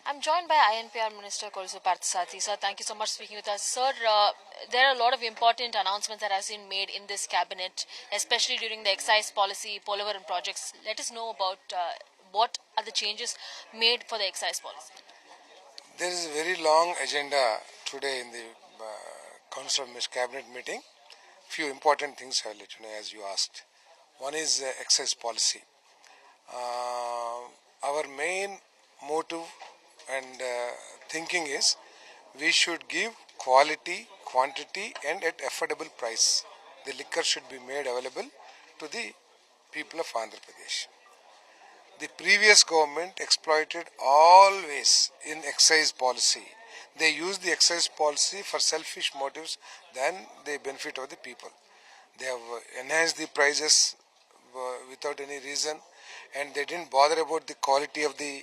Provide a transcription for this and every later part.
I'm joined by I&PR Minister Kolusu Parthasarathy. Sir, thank you so much for speaking with us. Sir, there are a lot of important announcements that have been made in this cabinet, especially during the excise policy, Polavaram projects. Let us know about what are the changes made for the excise policy. There is a very long agenda today in the Council of Ministers Cabinet meeting. Few important things I'll let you know as you asked. One is excise policy. Our main motive and thinking is we should give quality, quantity and at affordable price. The liquor should be made available to the people of Andhra Pradesh. The previous government exploited always in excise policy. They used the excise policy for selfish motives than the benefit of the people. They have enhanced the prices without any reason, and they didn't bother about the quality of the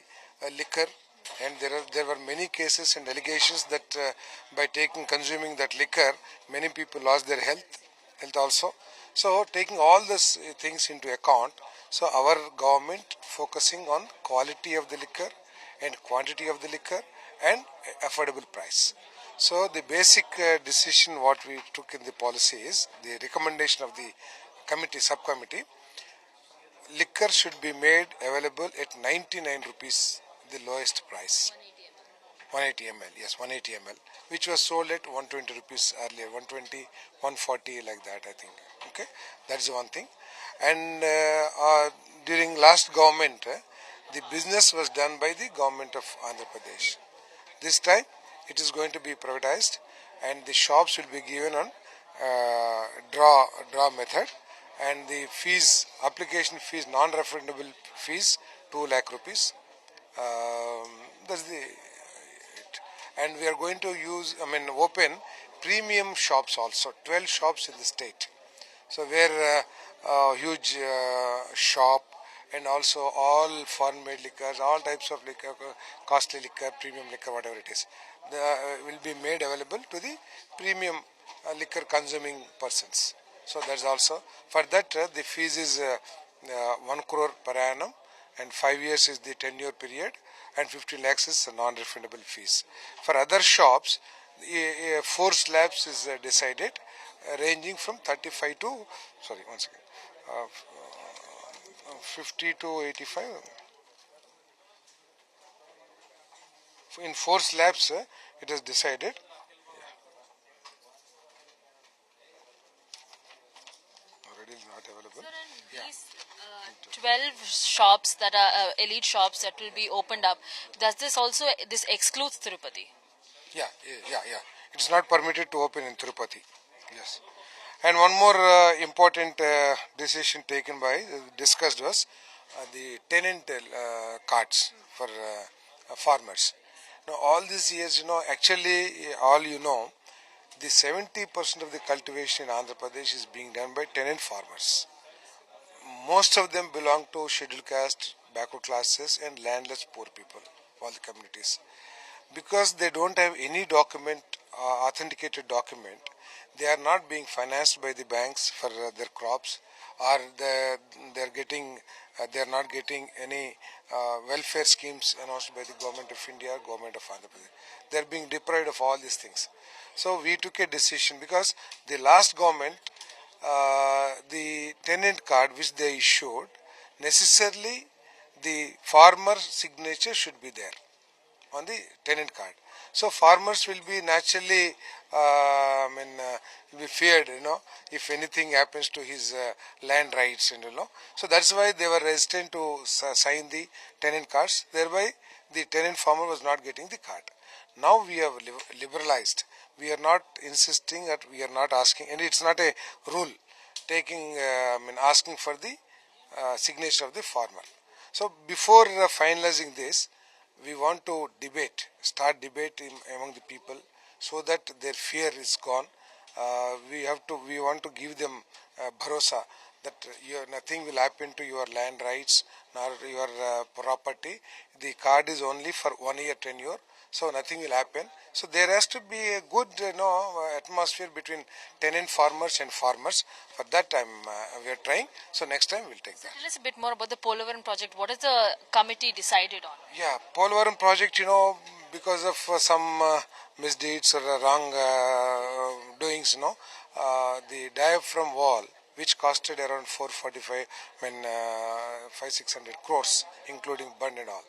liquor. And there were many cases and allegations that by consuming that liquor, many people lost their health also. So taking all these things into account, so our government focusing on quality of the liquor and quantity of the liquor and affordable price. So the basic decision what we took in the policy is the recommendation of the subcommittee. Liquor should be made available at 99 rupees, the lowest price. 180 ml, yes, 180 ml, which was sold at 120 rupees earlier, 120, 140 like that, I think. Okay, that's one thing. And during last government, the business was done by the government of Andhra Pradesh. This time, it is going to be privatized, and the shops will be given on draw method, and the fees, application fees, non-refundable fees, 2 lakh rupees. That's the it. And we are going to open premium shops also, 12 shops in the state. So where huge shop and also all foreign-made liquors, all types of liquor, costly liquor, premium liquor, whatever it is, will be made available to the premium liquor consuming persons. So that's also, for that the fees is 1 crore per annum, and 5 years is the tenure period, and 50 lakhs is non-refundable fees. For other shops, 4 slabs is decided, ranging from 35 to, 50 to 85. In 4 slabs, it is decided. Already is not available. Sir, and these 12 shops that are elite shops that will be opened up, does this excludes Tirupati? Yeah. It's not permitted to open in Tirupati. Yes. And one more important decision discussed was the tenant cards for farmers. Now all these years, actually the 70% of the cultivation in Andhra Pradesh is being done by tenant farmers. Most of them belong to scheduled caste, backward classes and landless poor people, all the communities. Because they don't have any document, authenticated document, they are not being financed by the banks for their crops, or they are not getting any welfare schemes announced by the government of India, government of Andhra Pradesh. They are being deprived of all these things. So we took a decision, because the last government, the tenant card which they issued, necessarily the farmer signature should be there on the tenant card. So farmers will be naturally will be feared, if anything happens to his land rights, So that's why they were resistant to sign the tenant cards. Thereby, the tenant farmer was not getting the card. Now we have liberalized. We are not insisting that, we are not asking, and it's not a rule asking for the signature of the farmer. So before finalizing this, we want to start debate among the people, so that their fear is gone. We want to give them bharosa that nothing will happen to your land rights, nor your property. The card is only for 1 year tenure, so nothing will happen. So there has to be a good atmosphere between tenant farmers and farmers. For that time we are trying. So next time we'll take that. Tell us a bit more about the Polavaram project. What has the committee decided on? Yeah, Polavaram project, because of some misdeeds or wrong doings, the diaphragm wall, which costed around 445, 500-600 crores, including bund and all.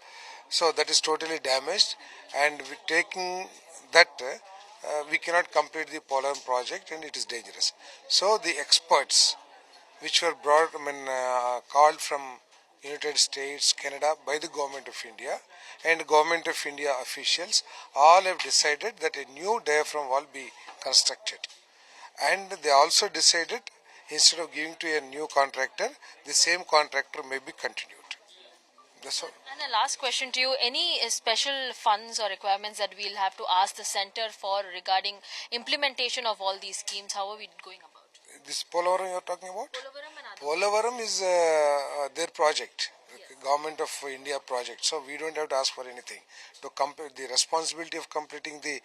So that is totally damaged, and we taking that, we cannot complete the Polavaram project, and it is dangerous. So the experts, which were called from United States, Canada by the Government of India and Government of India officials, all have decided that a new diaphragm wall be constructed. And they also decided, instead of giving to a new contractor, the same contractor may be continued. That's all. And a last question to you. Any special funds or requirements that we'll have to ask the center for regarding implementation of all these schemes? How are we going about? This Polavaram you are talking about? Polavaram and Polavaram is their project, Government of India project. So we don't have to ask for anything. To complete the responsibility of completing the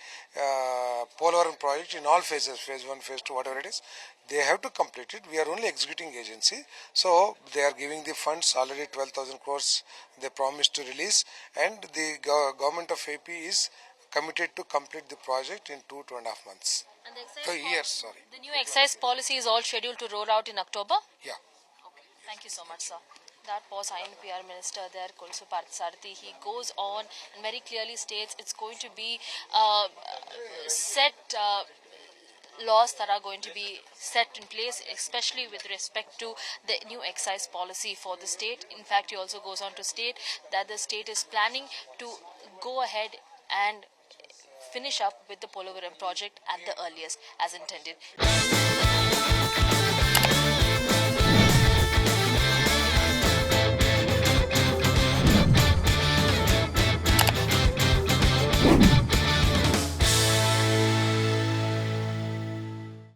Polavaram project in all phases, phase 1, phase 2, whatever it is, they have to complete it. We are only executing agency. So they are giving the funds, already 12,000 crores they promised to release, and the government of AP is committed to complete the project in 2.5 months. And the Years, sorry. The new excise policy is all scheduled to roll out in October? Yeah. Okay. Thank you so much, sir. That was I&PR Minister there, Kolusu Parthasarathy. He goes on and very clearly states it's going to be set laws that are going to be set in place, especially with respect to the new excise policy for the state. In fact, he also goes on to state that the state is planning to go ahead and finish up with the Polavaram project at the earliest as intended.